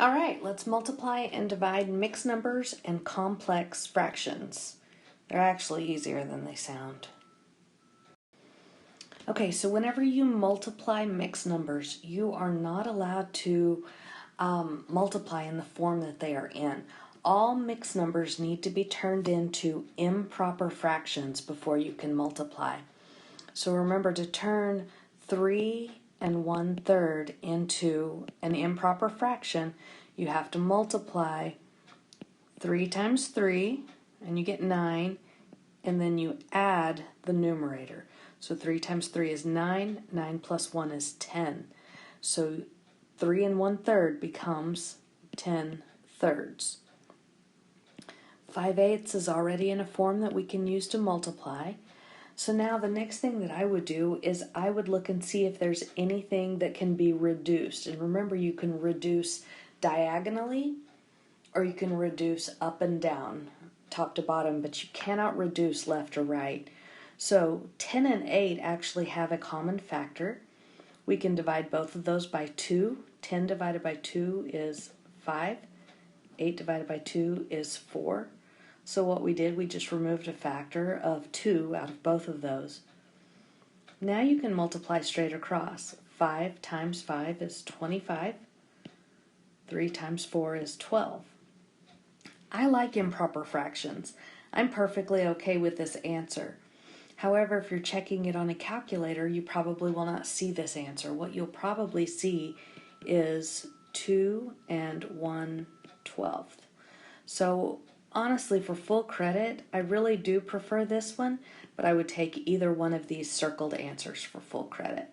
All right, let's multiply and divide mixed numbers and complex fractions. They're actually easier than they sound. Okay, so whenever you multiply mixed numbers, you are not allowed to multiply in the form that they are in. All mixed numbers need to be turned into improper fractions before you can multiply. So remember, to turn 3 1/3 into an improper fraction, you have to multiply 3 times 3, and you get 9, and then you add the numerator. So 3 times 3 is 9, 9 plus 1 is 10. So 3 1/3 becomes 10 thirds. 5/8 is already in a form that we can use to multiply. So now the next thing that I would do is I would look and see if there's anything that can be reduced. And remember, you can reduce diagonally or you can reduce up and down, top to bottom, but you cannot reduce left or right. So 10 and 8 actually have a common factor. We can divide both of those by 2. 10 divided by 2 is 5. 8 divided by 2 is 4. So what we did, we just removed a factor of 2 out of both of those. Now you can multiply straight across. 5 times 5 is 25. 3 times 4 is 12. I like improper fractions. I'm perfectly okay with this answer. However, if you're checking it on a calculator, you probably will not see this answer. What you'll probably see is 2 1/12. So honestly, for full credit, I really do prefer this one, but I would take either one of these circled answers for full credit.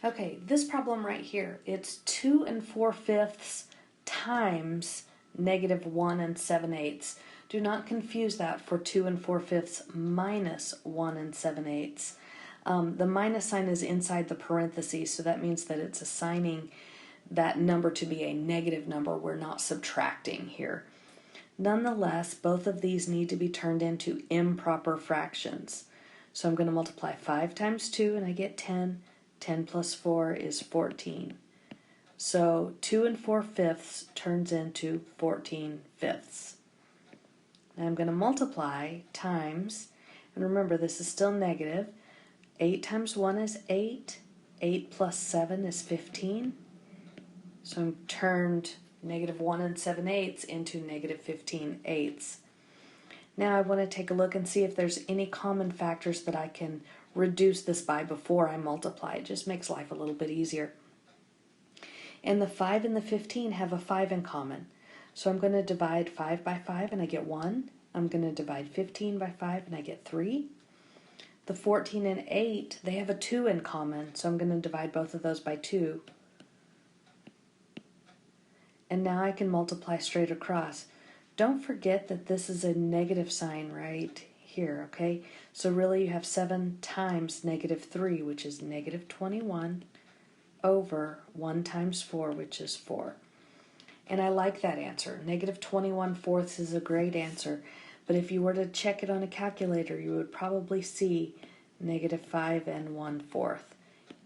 Okay, this problem right here, it's 2 4/5 times -1 7/8. Do not confuse that for 2 4/5 minus 1 7/8. The minus sign is inside the parentheses, so that means that it's assigning that number to be a negative number. We're not subtracting here. Nonetheless, both of these need to be turned into improper fractions. So I'm going to multiply 5 times 2 and I get 10. 10 plus 4 is 14. So 2 4/5 turns into 14/5. Now I'm going to multiply times, and remember this is still negative. 8 times 1 is 8. 8 plus 7 is 15. So I'm turned -1 7/8 into -15/8. Now I want to take a look and see if there's any common factors that I can reduce this by before I multiply. It just makes life a little bit easier. And the 5 and the 15 have a 5 in common. So I'm going to divide 5 by 5 and I get 1. I'm going to divide 15 by 5 and I get 3. The 14 and 8, they have a 2 in common. So I'm going to divide both of those by 2. And now I can multiply straight across. Don't forget that this is a negative sign right here, okay? So really you have 7 times -3, which is -21, over 1 times 4, which is 4. And I like that answer. -21/4 is a great answer. But if you were to check it on a calculator, you would probably see -5 1/4.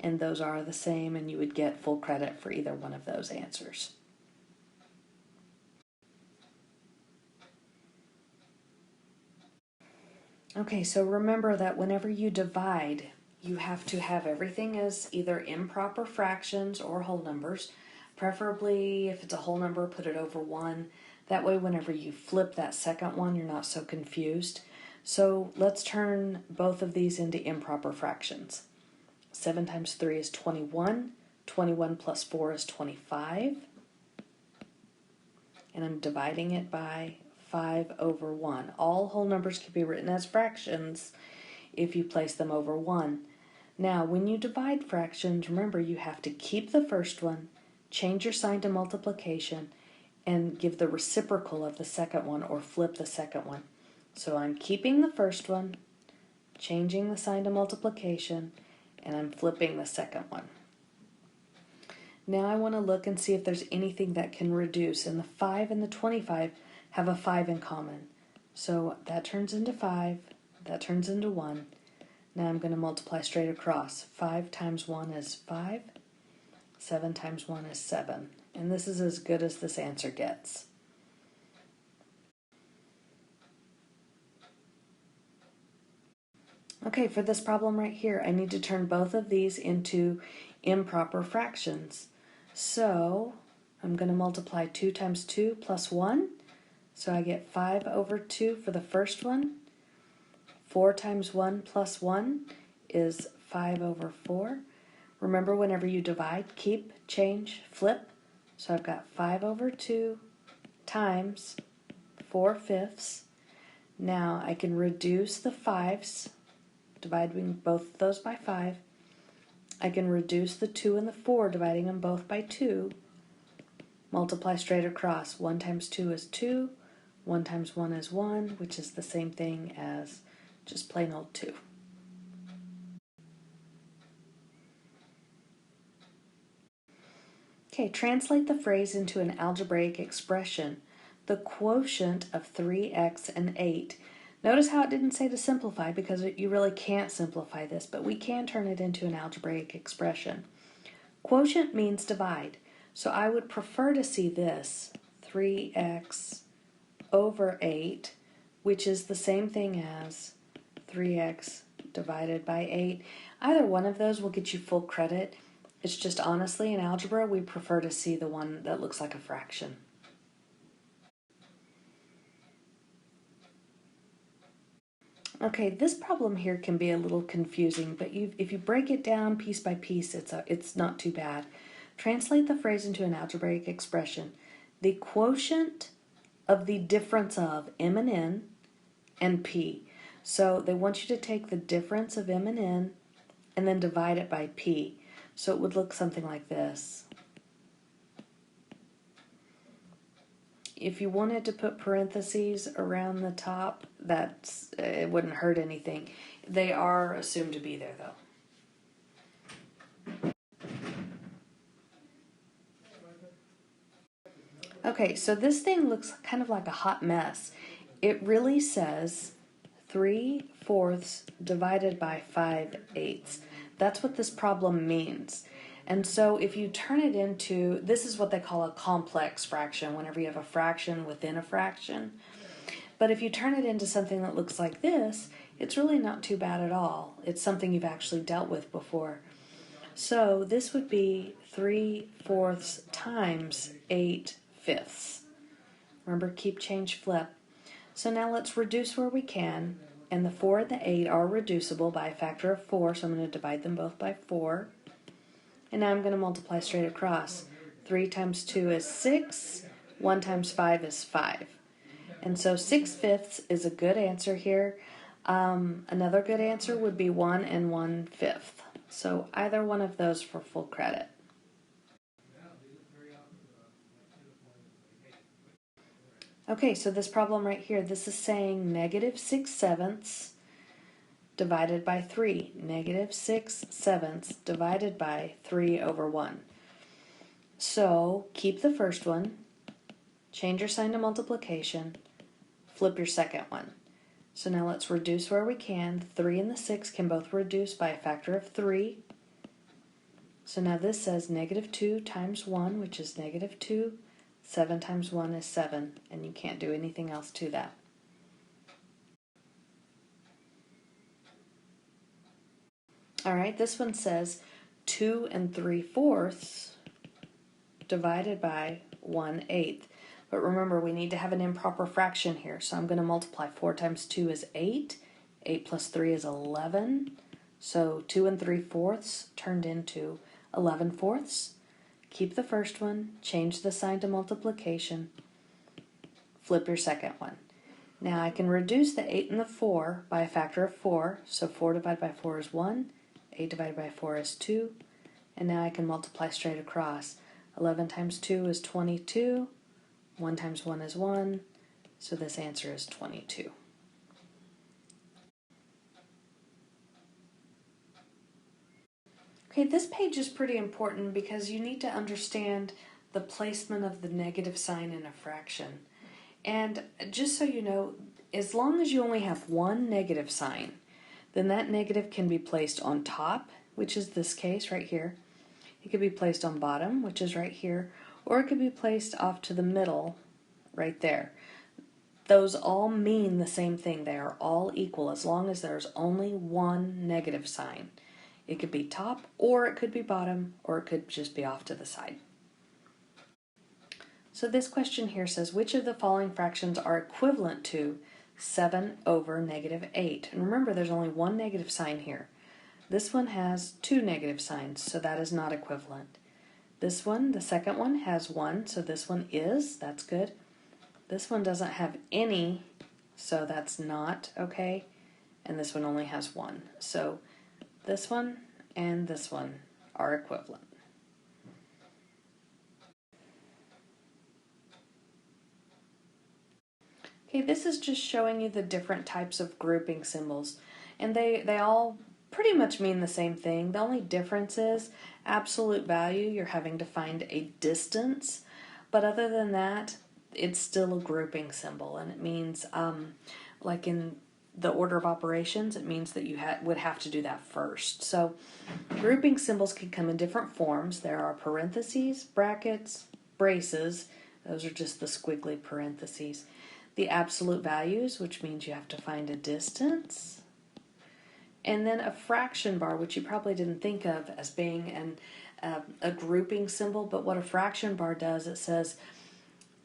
And those are the same, and you would get full credit for either one of those answers. Okay, so remember that whenever you divide, you have to have everything as either improper fractions or whole numbers. Preferably, if it's a whole number, put it over 1. That way, whenever you flip that second one, you're not so confused. So let's turn both of these into improper fractions. 7 times 3 is 21. 21 plus 4 is 25. And I'm dividing it by 5 over 1. All whole numbers can be written as fractions if you place them over 1. Now, when you divide fractions, remember you have to keep the first one, change your sign to multiplication, and give the reciprocal of the second one or flip the second one. So I'm keeping the first one, changing the sign to multiplication, and I'm flipping the second one. Now I want to look and see if there's anything that can reduce, and the 5 and the 25 have a 5 in common. So that turns into 5, that turns into 1. Now I'm going to multiply straight across. 5 times 1 is 5. 7 times 1 is 7. And this is as good as this answer gets. Okay, for this problem right here, I need to turn both of these into improper fractions. So I'm going to multiply 2 times 2 plus 1. So I get 5 over 2 for the first one. 4 times 1 plus 1 is 5 over 4. Remember, whenever you divide, keep, change, flip. So I've got 5 over 2 times 4/5. Now I can reduce the 5's, dividing both of those by 5. I can reduce the 2 and the 4, dividing them both by 2. Multiply straight across. 1 times 2 is 2. 1 times 1 is 1, which is the same thing as just plain old 2. Okay, translate the phrase into an algebraic expression. The quotient of 3x and 8. Notice how it didn't say to simplify, because you really can't simplify this, but we can turn it into an algebraic expression. Quotient means divide, so I would prefer to see this, 3x over 8, which is the same thing as 3x divided by 8. Either one of those will get you full credit. It's just honestly in algebra we prefer to see the one that looks like a fraction. Okay, this problem here can be a little confusing, but if you break it down piece by piece, it's not too bad. Translate the phrase into an algebraic expression. The quotient of the difference of m and n and p. So they want you to take the difference of m and n and then divide it by p. So it would look something like this. If you wanted to put parentheses around the top, it wouldn't hurt anything. They are assumed to be there, though. Okay, so this thing looks kind of like a hot mess. It really says 3/4 divided by 5/8. That's what this problem means. And so if you turn it into, this is what they call a complex fraction, whenever you have a fraction within a fraction. But if you turn it into something that looks like this, it's really not too bad at all. It's something you've actually dealt with before. So this would be 3/4 times 8/5. Remember, keep, change, flip. So now let's reduce where we can. And the 4 and the 8 are reducible by a factor of 4, so I'm going to divide them both by 4. And now I'm going to multiply straight across. 3 times 2 is 6. 1 times 5 is 5. And so 6/5 is a good answer here. Another good answer would be 1 and 1/5. So either one of those for full credit. Okay, so this problem right here, this is saying -6/7 divided by 3. -6/7 divided by 3 over 1. So keep the first one, change your sign to multiplication, flip your second one. So now let's reduce where we can. The 3 and the 6 can both reduce by a factor of 3. So now this says -2 times 1, which is -2. 7 times 1 is 7, and you can't do anything else to that. Alright, this one says 2 3/4 divided by 1/8. But remember, we need to have an improper fraction here, so I'm going to multiply. 4 times 2 is 8. 8 plus 3 is 11. So 2 3/4 turned into 11/4. Keep the first one, change the sign to multiplication, flip your second one. Now I can reduce the 8 and the 4 by a factor of 4. So 4 divided by 4 is 1. 8 divided by 4 is 2. And now I can multiply straight across. 11 times 2 is 22. 1 times 1 is 1. So this answer is 22. Okay, this page is pretty important because you need to understand the placement of the negative sign in a fraction. And just so you know, as long as you only have one negative sign, then that negative can be placed on top, which is this case right here. It could be placed on bottom, which is right here, or it could be placed off to the middle, right there. Those all mean the same thing. They are all equal as long as there's only one negative sign. It could be top, or it could be bottom, or it could just be off to the side. So this question here says, which of the following fractions are equivalent to 7 over negative 8? And remember, there's only one negative sign here. This one has two negative signs, so that is not equivalent. This one, the second one, has one, so this one is, that's good. This one doesn't have any, so that's not okay. And this one only has one. So this one and this one are equivalent. Okay, this is just showing you the different types of grouping symbols. And they all pretty much mean the same thing. The only difference is absolute value, you're having to find a distance. But other than that, it's still a grouping symbol. And it means, like in the order of operations, it means that you would have to do that first. So grouping symbols can come in different forms. There are parentheses, brackets, braces. Those are just the squiggly parentheses. The absolute values, which means you have to find a distance. And then a fraction bar, which you probably didn't think of as being a grouping symbol, but what a fraction bar does, it says,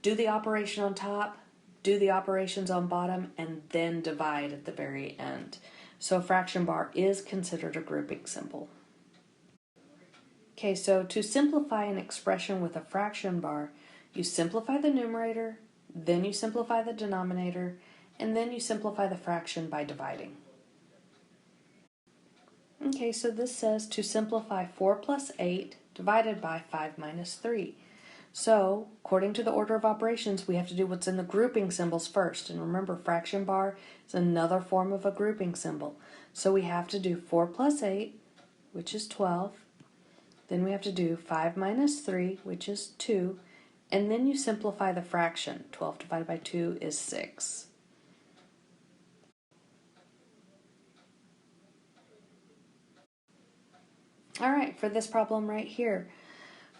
do the operation on top, do the operations on bottom, and then divide at the very end. So a fraction bar is considered a grouping symbol. Okay, so to simplify an expression with a fraction bar, you simplify the numerator, then you simplify the denominator, and then you simplify the fraction by dividing. Okay, so this says to simplify 4 plus 8 divided by 5 minus 3. So, according to the order of operations, we have to do what's in the grouping symbols first. And remember, fraction bar is another form of a grouping symbol. So we have to do 4 plus 8, which is 12. Then we have to do 5 minus 3, which is 2. And then you simplify the fraction. 12 divided by 2 is 6. Alright, for this problem right here,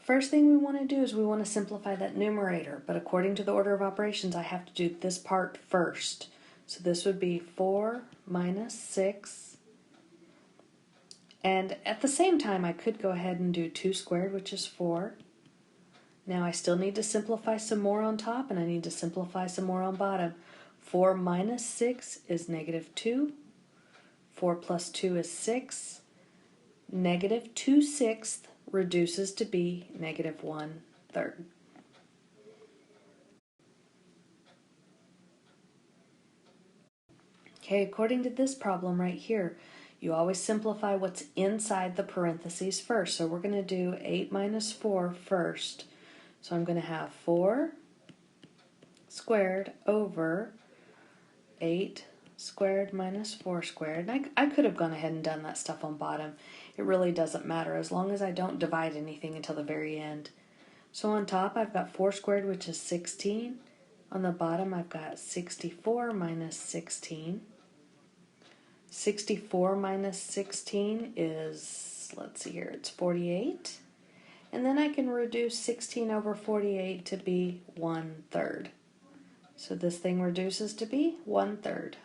first thing we want to do is we want to simplify that numerator. But according to the order of operations, I have to do this part first. So this would be 4 minus 6. And at the same time, I could go ahead and do 2 squared, which is 4. Now I still need to simplify some more on top, and I need to simplify some more on bottom. 4 minus 6 is negative 2. 4 plus 2 is 6. Negative 2/6 reduces to be negative 1/3. Okay, according to this problem right here, you always simplify what's inside the parentheses first. So we're going to do 8 minus 4 first. So I'm going to have 4 squared over 8 squared minus 4 squared. And I could have gone ahead and done that stuff on bottom. It really doesn't matter as long as I don't divide anything until the very end. So on top I've got 4 squared, which is 16. On the bottom I've got 64 minus 16. 64 minus 16 is, let's see here, it's 48. And then I can reduce 16 over 48 to be 1/3. So this thing reduces to be 1/3.